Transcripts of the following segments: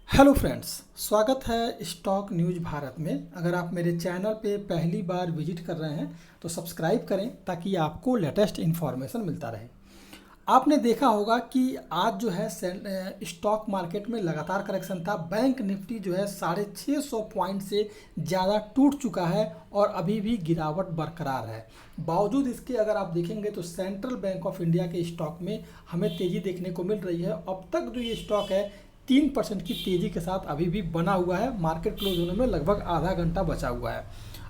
Hello friends, स्वागत है stock news Bharat में। अगर आप मेरे चैनल पे पहली बार विजिट कर रहे हैं तो सब्सक्राइब करें ताकि आपको लेटेस्ट इन्फॉर्मेशन मिलता रहे। आपने देखा होगा कि आज जो है स्टॉक मार्केट में लगातार करेक्शन था। बैंक निफ्टी जो है 650 पॉइंट से ज़्यादा टूट चुका है और अभी भी गिरावट बरकरार है। बावजूद इसके अगर आप देखेंगे तो सेंट्रल बैंक ऑफ इंडिया के स्टॉक में हमें तेज़ी देखने को मिल रही है। अब तक जो ये स्टॉक है 3% की तेज़ी के साथ अभी भी बना हुआ है। मार्केट क्लोज होने में लगभग आधा घंटा बचा हुआ है।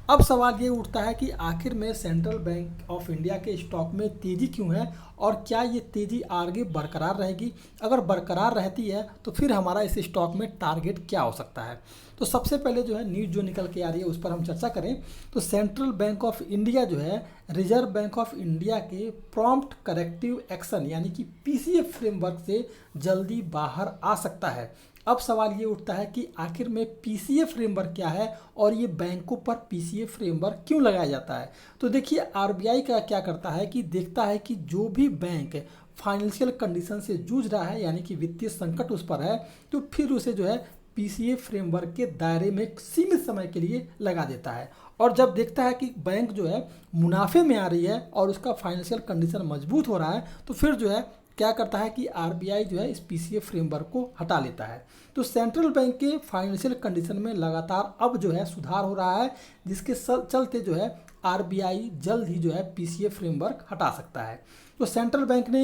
अब सवाल ये उठता है कि आखिर में सेंट्रल बैंक ऑफ इंडिया के स्टॉक में तेज़ी क्यों है और क्या ये तेज़ी आगे बरकरार रहेगी। अगर बरकरार रहती है तो फिर हमारा इस स्टॉक में टारगेट क्या हो सकता है। तो सबसे पहले जो है न्यूज़ जो निकल के आ रही है उस पर हम चर्चा करें तो सेंट्रल बैंक ऑफ इंडिया जो है रिजर्व बैंक ऑफ इंडिया के प्रॉम्प्ट करेक्टिव एक्शन यानी कि पीसीएफ फ्रेमवर्क से जल्दी बाहर आ सकता है। अब सवाल ये उठता है कि आखिर में पीसीएफ फ्रेमवर्क क्या है और ये बैंकों पर पीसीएफ फ्रेमवर्क क्यों लगाया जाता है। तो देखिए आरबीआई का क्या करता है कि देखता है कि जो भी बैंक फाइनेंशियल कंडीशन से जूझ रहा है यानी कि वित्तीय संकट उस पर है तो फिर उसे जो है पीसीएफ फ्रेमवर्क के दायरे में सीमित समय के लिए लगा देता है। और जब देखता है कि बैंक जो है मुनाफे में आ रही है और उसका फाइनेंशियल कंडीशन मजबूत हो रहा है तो फिर जो है क्या करता है कि आरबीआई जो है इस पीसीएफ फ्रेमवर्क को हटा लेता है। तो सेंट्रल बैंक के फाइनेंशियल कंडीशन में लगातार अब जो है सुधार हो रहा है जिसके चलते जो है आरबीआई जल्द ही जो है पीसीएफ फ्रेमवर्क हटा सकता है। तो सेंट्रल बैंक ने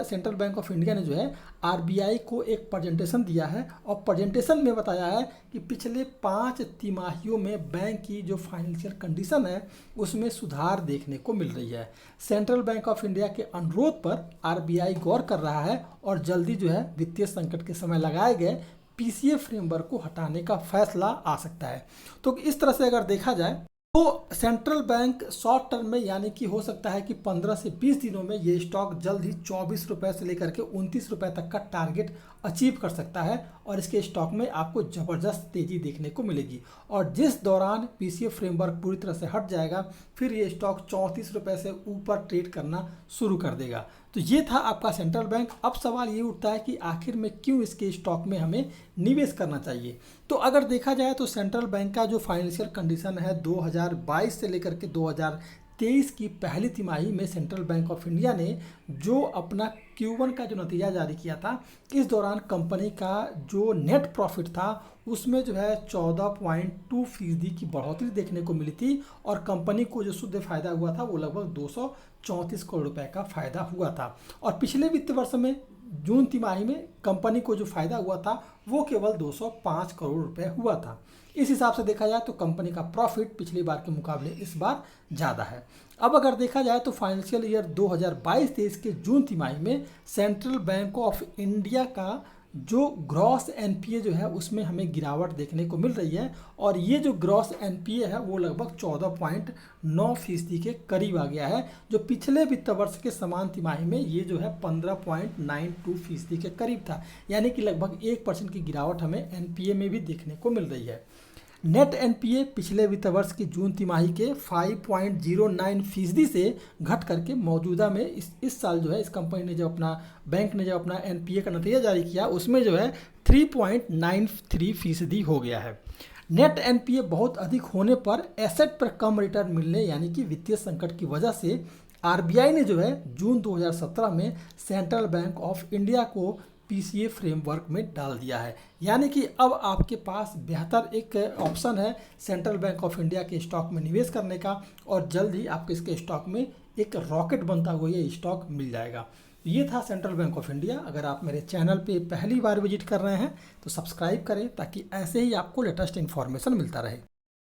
सेंट्रल बैंक ऑफ इंडिया ने जो है आरबीआई को एक प्रेजेंटेशन दिया है और प्रेजेंटेशन में बताया है कि पिछले 5 तिमाहियों में बैंक की जो फाइनेंशियल कंडीशन है उसमें सुधार देखने को मिल रही है। सेंट्रल बैंक ऑफ इंडिया के अनुरोध पर आरबीआई गौर कर रहा है और जल्दी जो है वित्तीय संकट के समय लगाए गए पीसीएफ फ्रेमवर्क को हटाने का फैसला आ सकता है। तो इस तरह से अगर देखा जाए तो सेंट्रल बैंक शॉर्ट टर्म में यानी कि हो सकता है कि 15 से 20 दिनों में ये स्टॉक जल्द ही 24 रुपये से लेकर के 29 रुपये तक का टारगेट अचीव कर सकता है और इसके स्टॉक में आपको ज़बरदस्त तेज़ी देखने को मिलेगी। और जिस दौरान पीसीएफ फ्रेमवर्क पूरी तरह से हट जाएगा फिर ये स्टॉक 34 रुपये से ऊपर ट्रेड करना शुरू कर देगा। तो ये था आपका सेंट्रल बैंक। अब सवाल ये उठता है कि आखिर में क्यों इसके स्टॉक में हमें निवेश करना चाहिए। तो अगर देखा जाए तो सेंट्रल बैंक का जो फाइनेंशियल कंडीशन है 2022 से लेकर के 2023 की पहली तिमाही में सेंट्रल बैंक ऑफ इंडिया ने जो अपना Q1 का जो नतीजा जारी किया था इस दौरान कंपनी का जो नेट प्रॉफिट था उसमें जो है 14.2% की बढ़ोतरी देखने को मिली थी और कंपनी को जो शुद्ध फायदा हुआ था वो लगभग 234 करोड़ रुपए का फायदा हुआ था। और पिछले वित्त वर्ष में जून तिमाही में कंपनी को जो फायदा हुआ था वो केवल 205 करोड़ रुपए हुआ था। इस हिसाब से देखा जाए तो कंपनी का प्रॉफिट पिछली बार के मुकाबले इस बार ज़्यादा है। अब अगर देखा जाए तो फाइनेंशियल ईयर 2022-23 के जून तिमाही में सेंट्रल बैंक ऑफ इंडिया का जो ग्रॉस एनपीए जो है उसमें हमें गिरावट देखने को मिल रही है और ये जो ग्रॉस एनपीए है वो लगभग 14.9% के करीब आ गया है जो पिछले वित्त वर्ष के समान तिमाही में ये जो है 15.92% के करीब था। यानी कि लगभग 1% की गिरावट हमें एनपीए में भी देखने को मिल रही है। नेट एनपीए पिछले वित्त वर्ष की जून तिमाही के 5.09% से घट करके मौजूदा में इस साल जो है इस कंपनी ने जब अपना बैंक ने जब अपना एनपीए का नतीजा जारी किया उसमें जो है 3.93% हो गया है। नेट एनपीए बहुत अधिक होने पर एसेट पर कम रिटर्न मिलने यानी कि वित्तीय संकट की वजह से आरबीआई ने जो है जून 2017 में सेंट्रल बैंक ऑफ इंडिया को पीसीएफ फ्रेमवर्क में डाल दिया है। यानी कि अब आपके पास बेहतर एक ऑप्शन है सेंट्रल बैंक ऑफ इंडिया के स्टॉक में निवेश करने का और जल्द ही आपके इसके स्टॉक में एक रॉकेट बनता हुआ ये स्टॉक मिल जाएगा। ये था सेंट्रल बैंक ऑफ इंडिया। अगर आप मेरे चैनल पे पहली बार विजिट कर रहे हैं तो सब्सक्राइब करें ताकि ऐसे ही आपको लेटेस्ट इन्फॉर्मेशन मिलता रहे।